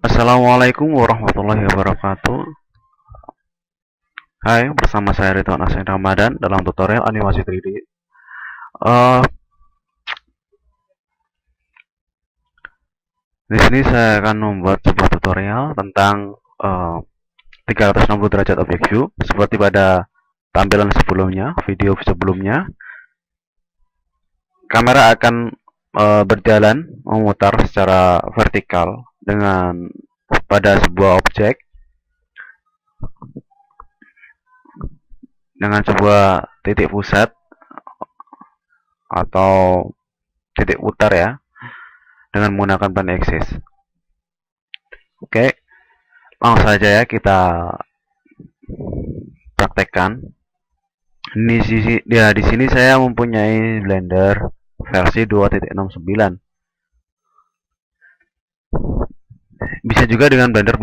Assalamualaikum warahmatullahi wabarakatuh. Hai, bersama saya Ridwan Asyid Ramadan dalam tutorial animasi 3D. Eh, di sini saya akan membuat sebuah tutorial tentang 360 derajat object view seperti pada tampilan sebelumnya, video sebelumnya. Kamera akan berjalan memutar secara vertikal pada sebuah objek dengan sebuah titik pusat atau titik putar ya, dengan menggunakan plan axis. Oke, langsung saja ya kita praktekkan. Di sini saya mempunyai Blender versi 2.69. Bisa juga dengan Blender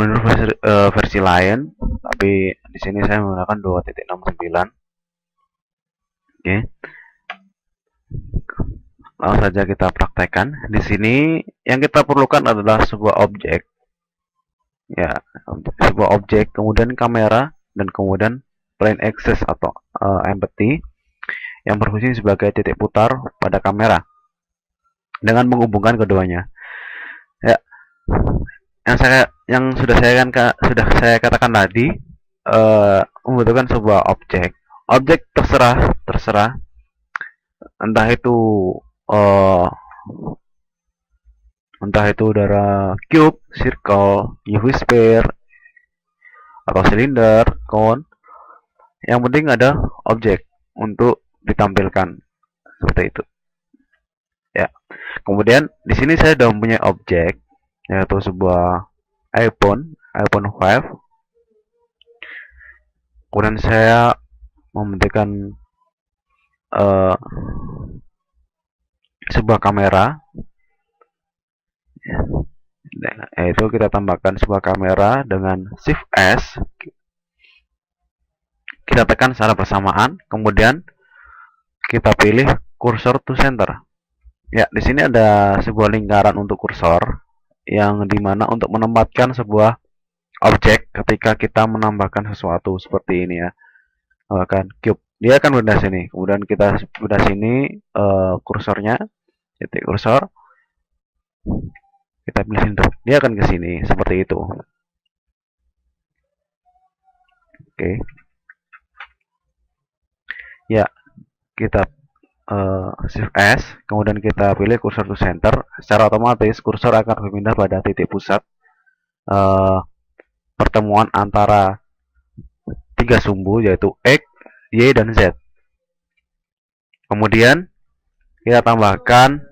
versi lain, tapi di sini saya menggunakan 2.69. Oke. Langsung saja kita praktekkan. Di sini yang kita perlukan adalah sebuah objek. Ya, sebuah objek, kemudian kamera, dan kemudian plane axis atau empty yang berfungsi sebagai titik putar pada kamera dengan menghubungkan keduanya. Ya, yang sudah saya katakan tadi, membutuhkan sebuah objek. Objek terserah entah itu uh, udara cube, circle, UV sphere, atau silinder, cone. Yang penting ada objek untuk ditampilkan seperti itu. Ya. Kemudian di sini saya sudah mempunyai objek, yaitu sebuah iPhone 5. Kemudian saya membentukkan sebuah kamera, yaitu kita tambahkan sebuah kamera dengan Shift S, kita tekan secara bersamaan, kemudian kita pilih cursor to center. Ya, di sini ada sebuah lingkaran untuk kursor, yang dimana untuk menempatkan sebuah objek ketika kita menambahkan sesuatu seperti ini ya. Kan cube, dia akan berada sini, kemudian kita berada sini kursornya, titik kursor, kita pilih sini, dia akan ke sini seperti itu. Oke. Ya, kita Shift S, kemudian kita pilih cursor to center. Secara otomatis kursor akan berpindah pada titik pusat pertemuan antara tiga sumbu, yaitu X, Y, dan Z. Kemudian kita tambahkan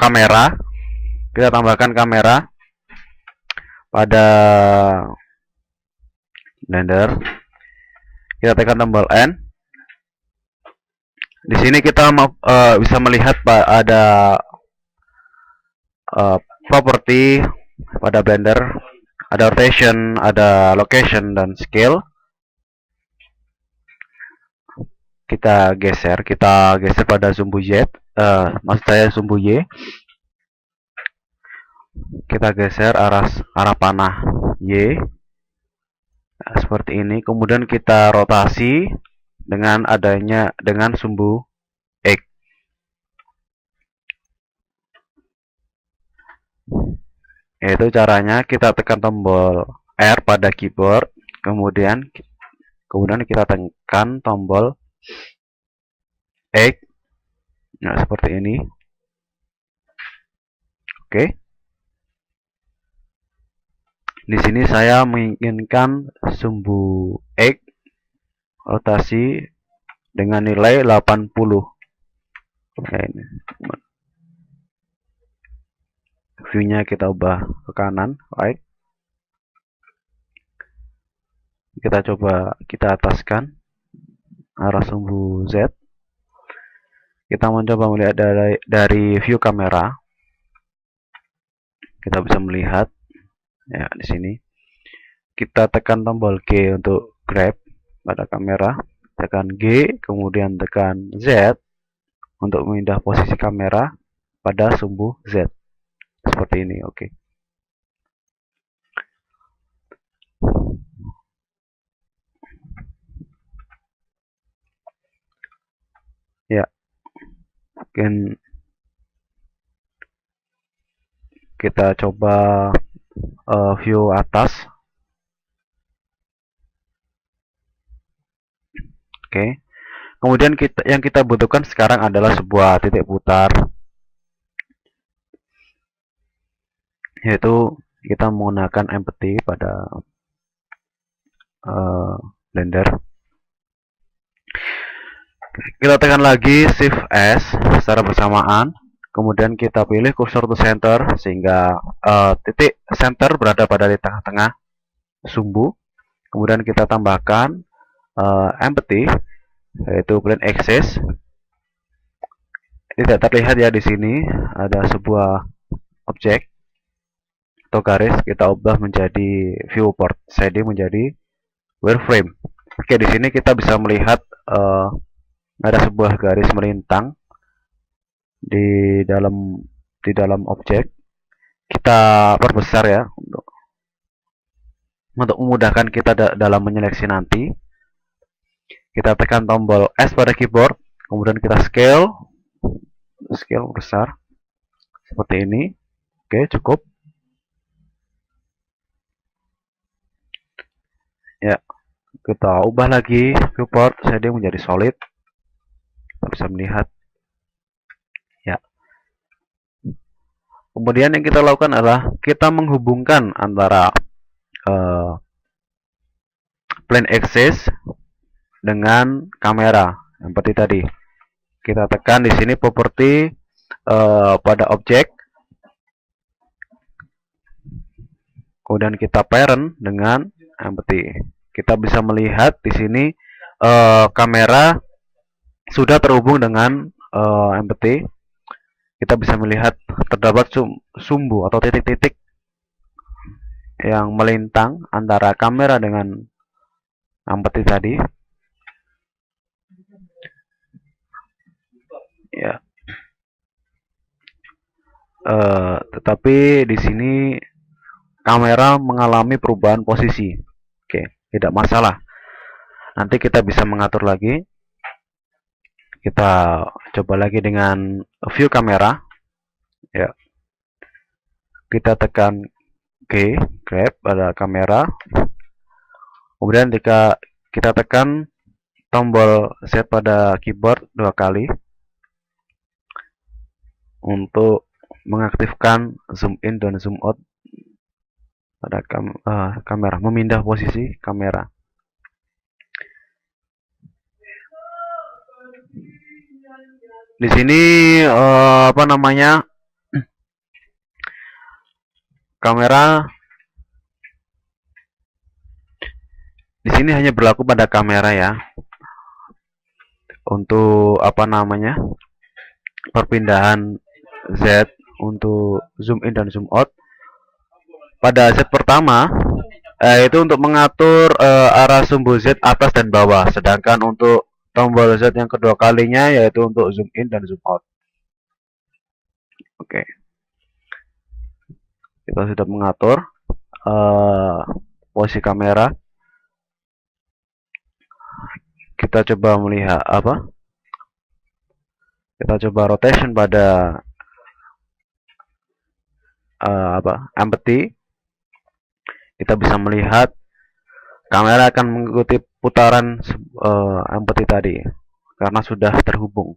kamera. Kita tambahkan kamera pada Blender. Kita tekan tombol N. Di sini kita bisa melihat ada properti pada Blender, ada rotation, ada location, dan scale. Kita geser pada sumbu Z, maksud saya sumbu Y. Kita geser arah panah Y, nah, seperti ini. Kemudian kita rotasi dengan sumbu X. Yaitu caranya kita tekan tombol R pada keyboard, kemudian kita tekan tombol X. Nah, seperti ini. Oke. Di sini saya menginginkan sumbu X rotasi dengan nilai 80. Oke, ini. View-nya kita ubah ke kanan, right. Kita ataskan arah sumbu Z. Kita mencoba melihat dari view kamera. Kita bisa melihat ya di sini. Kita tekan tombol G untuk grab pada kamera, tekan G, kemudian tekan Z untuk memindah posisi kamera pada sumbu Z. Seperti seperti ini. Oke. Ya, mungkin kita coba view atas. Oke. Kemudian yang kita butuhkan sekarang adalah sebuah titik putar, yaitu kita menggunakan empty pada Blender. Kita tekan lagi Shift S secara bersamaan, kemudian kita pilih cursor to center sehingga titik center berada pada di tengah-tengah sumbu. Kemudian kita tambahkan empty, yaitu plane axis. Tidak terlihat ya, di sini ada sebuah objek atau garis, kita ubah menjadi viewport shading menjadi wireframe. Oke, di sini kita bisa melihat ada sebuah garis melintang di dalam objek. Kita perbesar ya untuk memudahkan kita dalam menyeleksi nanti. Kita tekan tombol S pada keyboard, kemudian kita scale besar seperti ini. Oke, cukup. Ya, kita ubah lagi viewport shading menjadi solid. Kita bisa melihat. Ya. Kemudian yang kita lakukan adalah kita menghubungkan antara plane axis dengan kamera seperti tadi. Kita tekan di sini properti pada objek, kemudian kita parent dengan empty. Kita bisa melihat di sini kamera sudah terhubung dengan empty. Kita bisa melihat terdapat sumbu atau titik-titik yang melintang antara kamera dengan empty tadi. Ya. Tetapi di sini kamera mengalami perubahan posisi. Oke, tidak masalah. Nanti kita bisa mengatur lagi. Kita coba lagi dengan view kamera. Ya. Kita tekan G, grab pada kamera. Kemudian jika kita tekan tombol Z pada keyboard 2 kali untuk mengaktifkan zoom in dan zoom out pada kamera, memindah posisi kamera. Di sini kamera di sini hanya berlaku pada kamera ya. Untuk perpindahan Z untuk zoom in dan zoom out pada Z pertama itu untuk mengatur arah sumbu Z atas dan bawah, sedangkan untuk tombol Z yang kedua kalinya yaitu untuk zoom in dan zoom out. Oke. Kita sudah mengatur posisi kamera. Kita coba melihat kita coba rotation pada empty. Kita bisa melihat kamera akan mengikuti putaran empty tadi karena sudah terhubung.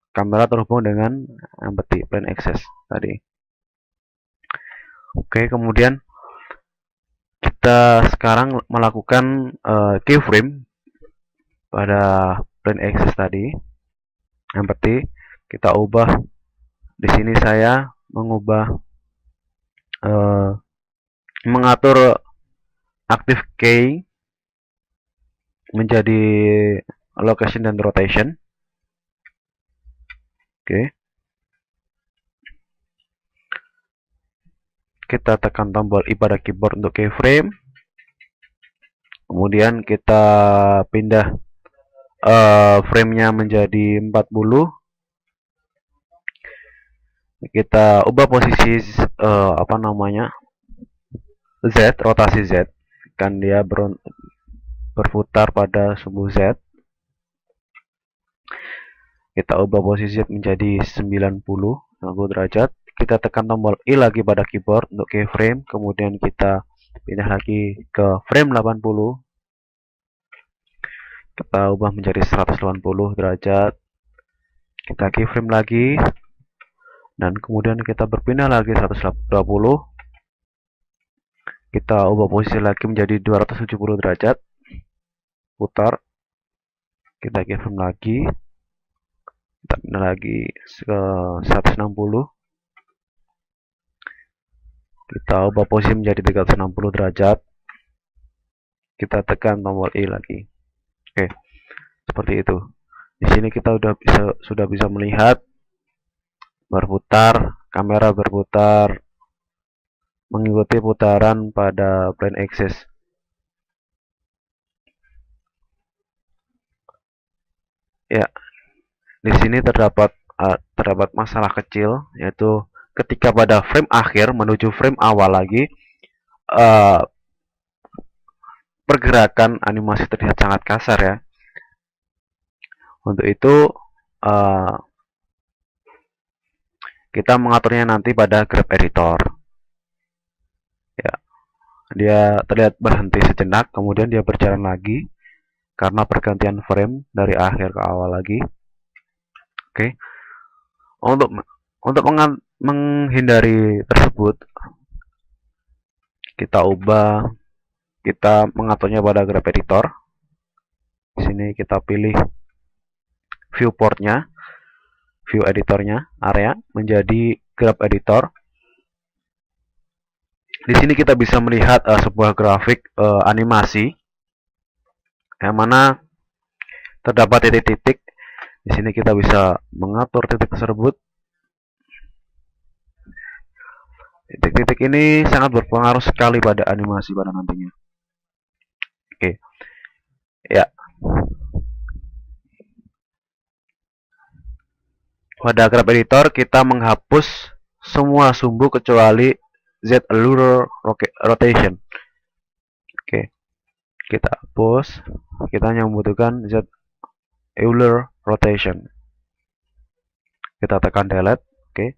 Kamera terhubung dengan empty plane axis tadi. Oke, kemudian kita sekarang melakukan keyframe pada plane axis tadi. Empty, kita ubah. Di sini saya mengubah mengatur active key menjadi location dan rotation. Oke. Kita tekan tombol I pada keyboard untuk keyframe. Kemudian kita pindah frame-nya menjadi 40. kita ubah posisi apa namanya, Z, rotasi Z, kan dia berputar pada sumbu Z. Kita ubah posisi Z menjadi 90 derajat. Kita tekan tombol I lagi pada keyboard untuk keyframe, kemudian kita pindah lagi ke frame 80. Kita ubah menjadi 180 derajat. Kita keyframe lagi, dan kemudian kita berpindah lagi 120. Kita ubah posisi lagi menjadi 270 derajat, putar. Kita keyframe lagi, kita pindah lagi ke 160. Kita ubah posisi menjadi 360 derajat. Kita tekan tombol I lagi. Oke, seperti itu. Di sini kita sudah bisa melihat berputar, kamera berputar mengikuti putaran pada plane axis. Ya, di sini terdapat masalah kecil, yaitu ketika pada frame akhir menuju frame awal lagi, pergerakan animasi terlihat sangat kasar ya. Untuk itu kita mengaturnya nanti pada grab editor. Ya, dia terlihat berhenti sejenak, kemudian dia berjalan lagi karena pergantian frame dari akhir ke awal lagi. Oke, untuk menghindari tersebut, kita mengaturnya pada grab editor. Di sini kita pilih viewportnya, view editornya, area menjadi grab editor. Di sini kita bisa melihat sebuah grafik animasi yang mana terdapat titik-titik. Di sini kita bisa mengatur titik tersebut. Titik-titik ini sangat berpengaruh sekali pada animasi pada nantinya. Oke, ya. Pada grab editor kita menghapus semua sumbu kecuali Z Allure Rotation. Oke, kita hapus. Kita hanya membutuhkan Z Euler Rotation. Kita tekan delete. Oke,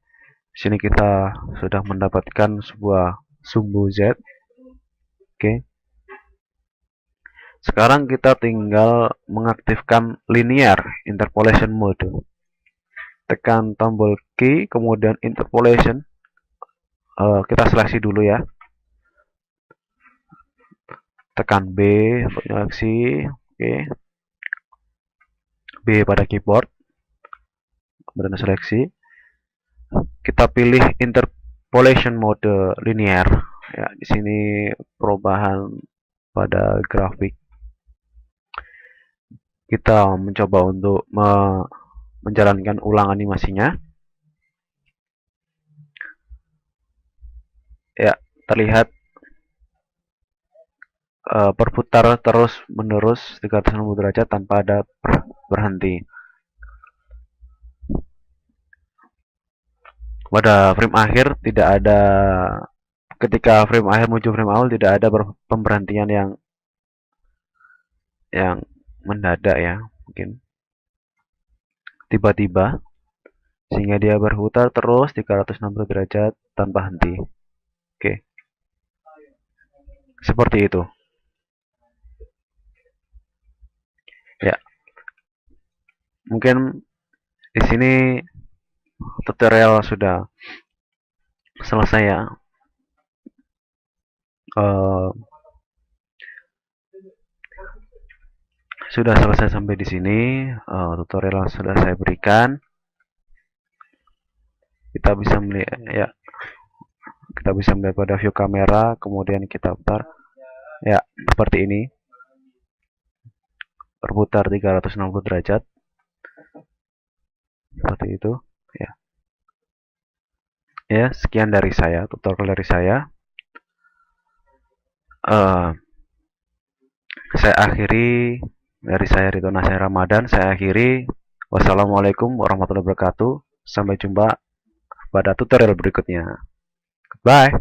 di sini kita sudah mendapatkan sebuah sumbu Z. Oke, sekarang kita tinggal mengaktifkan linear interpolation mode. Tekan tombol key, kemudian interpolation. Kita seleksi dulu ya. Tekan B untuk seleksi. Oke. B pada keyboard. Kemudian seleksi. Kita pilih interpolation mode linear. Ya, di sini perubahan pada grafik. Kita mencoba untuk menjalankan ulang animasinya. Ya, terlihat berputar terus menerus 360 derajat tanpa ada berhenti. Pada frame akhir tidak ada, ketika frame akhir menuju frame awal tidak ada pemberhentian yang mendadak ya, mungkin tiba-tiba, sehingga dia berputar terus 360 derajat tanpa henti. Oke, seperti itu ya. Mungkin di sini tutorial sudah selesai ya. Sudah selesai sampai di sini. Tutorial sudah saya berikan. Kita bisa melihat ya. Kita bisa melihat pada view kamera, kemudian kita putar ya seperti ini, berputar 360 derajat seperti itu ya. Ya, sekian dari saya, tutorial dari saya. Saya akhiri, dari saya Ridwan Nasir Ramadan, saya akhiri. Wassalamualaikum warahmatullahi wabarakatuh. Sampai jumpa. pada tutorial berikutnya. Bye.